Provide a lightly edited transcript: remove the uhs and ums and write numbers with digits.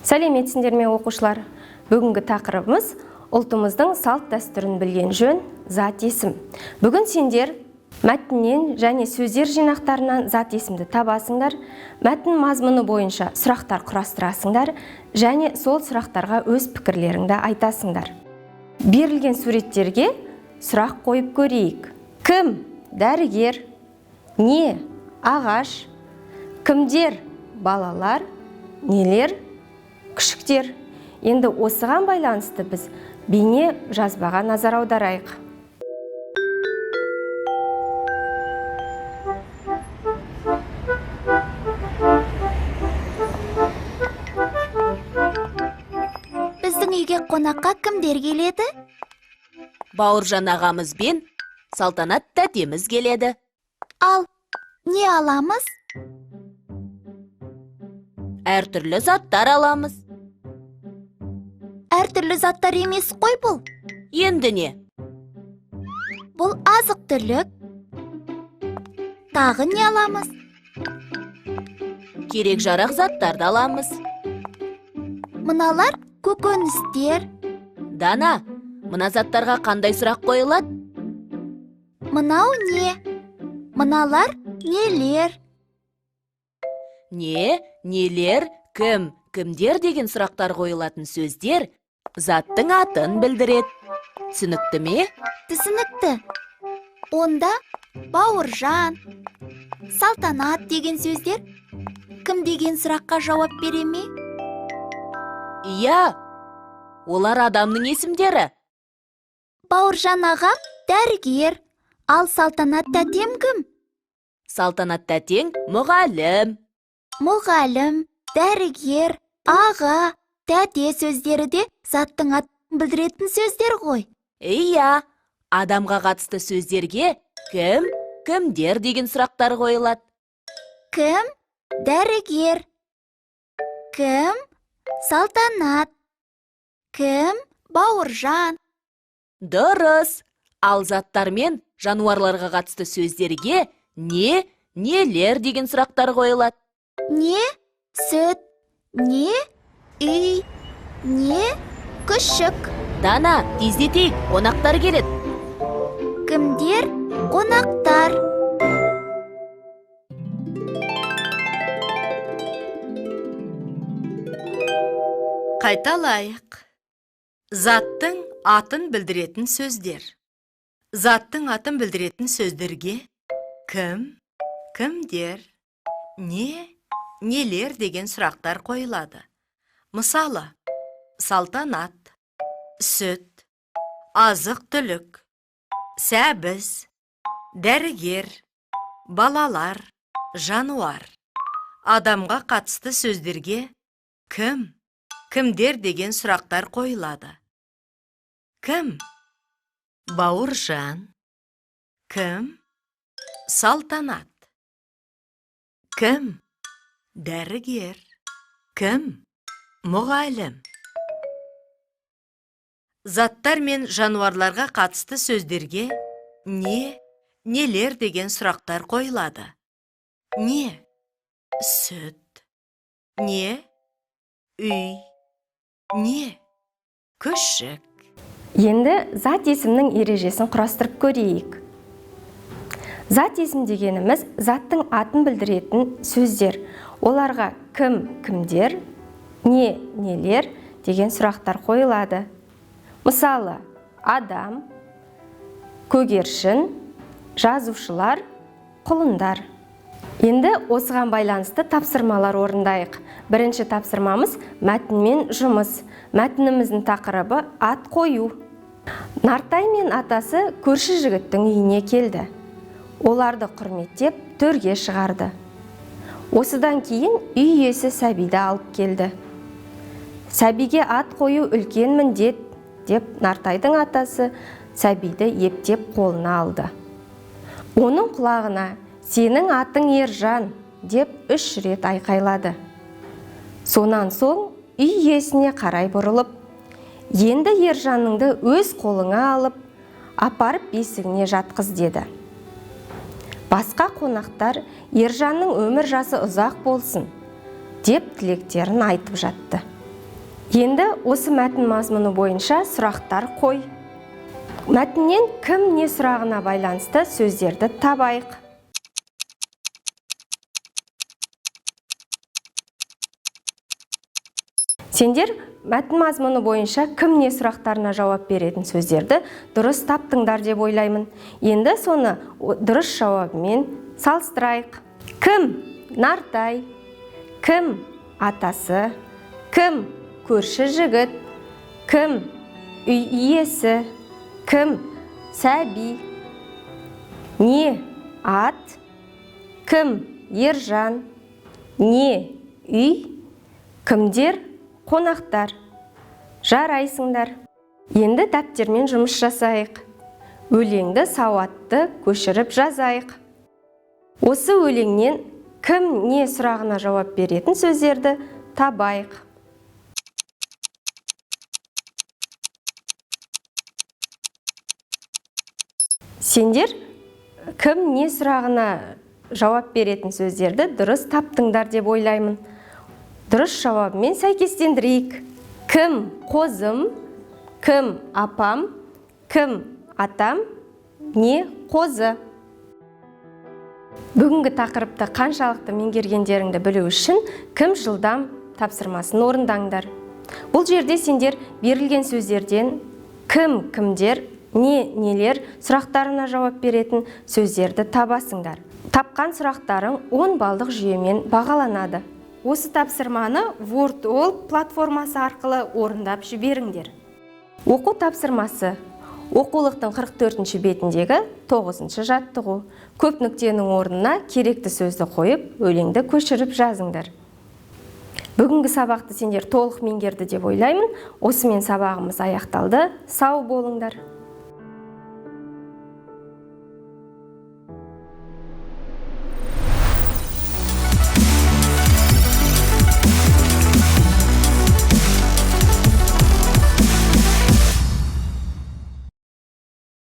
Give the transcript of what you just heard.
Сәлеметсіңдер ме оқушылар? Бүгінгі тақырыбымыз ұлтымыздың салт дәстүрін білген жөн, зат есім. Бүгін сендер мәтіннен және сөздер жинақтарынан зат есімді табасыңдар, мәтін мазмұны бойынша сұрақтар құрастырасыңдар және сол сұрақтарға өз пікірлеріңді айтасыңдар. Берілген суреттерге сұрақ қойып көрейік. Кім? Дәрігер. Не? Ағаш. Кімдер? Балалар. Нелер? Күшіктер. Енді осыған байланысты біз бейне жазбаға назар аударайық. Біздің үйге қонаққа кімдер келеді? Бауыржан ағамыз бен Салтанат тәтеміз келеді. Ал не аламыз? Әртүрлі заттар аламыз. Әртүрлі заттар емес қой бұл. Енді не? Бұл азық түлік. Тағы не аламыз? Керек жарақ заттарды аламыз. Мыналар көкөністер. Дана, мына заттарға қандай сұрақ қойылады? Мынау не? Мыналар нелер? Не, нелер, кім, кімдер деген сұрақтар қойылатын сөздер заттың атын білдіреді. Түсінікті ме? Түсінікті. Онда Бауыржан, Салтанат деген сөздер кім деген сұраққа жауап бере ме? Иә, олар адамның есімдері. Бауыржан ағам дәрігер, ал Салтанат тәтем кім? Салтанат тәтең мұғалім. Мұғалім, дәрігер, аға, тәте сөздері де заттың атын білдіретін сөздер ғой. Иә, адамға қатысты сөздерге кім, кімдер деген сұрақтар қойылады. Кім? Дәрігер. Кім? Салтанат. Кім? Бауыржан. Дұрыс. Ал заттар мен жануарларға қатысты сөздерге не, нелер деген сұрақтар қойылады. Не? Сүт. Не? Үй. Не? Күшік. Дана, тездетейік, қонақтар келеді. Кімдер? Қонақтар. Қайталайық. Заттың атын білдіретін сөздер. Заттың атын білдіретін сөздерге кім, кімдер, не, нелер деген сұрақтар қойылады. Мысалы, салтанат, сүт, азық түлік, сәбіз, дәрігер, балалар, жануар. Адамға қатысты сөздерге кім, кімдер деген сұрақтар қойылады. Кім? Бауыржан. Кім? Салтанат. Кім? Дәрігер. Кім? Мұғалім. Заттар мен жануарларға қатысты сөздерге не, нелер деген сұрақтар қойылады. Не? Сүт. Не? Үй. Не? Күшік. Енді зат есімнің ережесін құрастырып көрейік. Зат есім дегеніміз заттың атын білдіретін сөздер. Оларға кім, кімдер, не, нелер деген сұрақтар қойылады. Мысалы, адам, көгершін, жазушылар, құлындар. Енді осыған байланысты тапсырмалар орындайық. Бірінші тапсырмамыз мәтінмен жұмыс. Мәтініміздің тақырыбы ат қою. Нартай мен атасы көрші жігіттің үйіне келді. Оларды құрметтеп төрге шығарды. Осыдан кейін үй иесі сәбиді алып келді. Сәбиге ат қою үлкен міндет, деп Нартайдың атасы сәбиді ептеп қолына алды. Оның құлағына «Сенің атың Ержан» деп 3 рет айқайлады. Сонан соң үй иесіне қарай бұрылып, «Енді Ержаныңды өз қолыңа алып, апарып бесігіне жатқыз» деді. Басқа қонақтар Ержанның өмір жасы ұзақ болсын деп тілектерін айтып жатты. Енді осы мәтін мазмұны бойынша сұрақтар қой. Мәтіннен кім не сұрағына байланысты сөздерді табайық. Сендер мәтін мазмұны бойынша кім не сұрақтарына жауап беретін сөздерді дұрыс таптыңдар деп ойлаймын. Енді соны дұрыс жауабымен салыстырайық. Кім Нартай, кім атасы, кім көрші жігіт, кім үй иесі, кім сәби, не ат, кім Ержан, не үй, кімдер қонақтар. Жарайсыңдар. Енді дәптермен жұмыс жасайық. Өлеңді сауатты көшіріп жазайық. Осы өлеңнен кім не сұрағына жауап беретін сөздерді табайық. Сендер кім не сұрағына жауап беретін сөздерді дұрыс таптыңдар деп ойлаймын. Дұрыс жауабымен сәйкестендірейік. Кім қозым, кім апам, кім атам, не қозы. Бүгінгі тақырыпты қаншалықты меңгергендеріңді білу үшін кім жылдам тапсырмасын орындаңдар. Бұл жерде сендер берілген сөздерден кім кімдер, не нелер сұрақтарына жауап беретін сөздерді табасыңдар. Тапқан сұрақтарың 10 балдық жүйемен бағаланады. Осы тапсырманы WordAll платформасы арқылы орындап жіберіңдер. Оқу тапсырмасы. Оқулықтың 44-ші бетіндегі 9-шы жаттығу. Көп нүктенің орнына керекті сөзді қойып, өлеңді көшіріп жазыңдар. Бүгінгі сабақты сендер толық меңгерді деп ойлаймын. Осымен сабағымыз аяқталды. Сау болыңдар.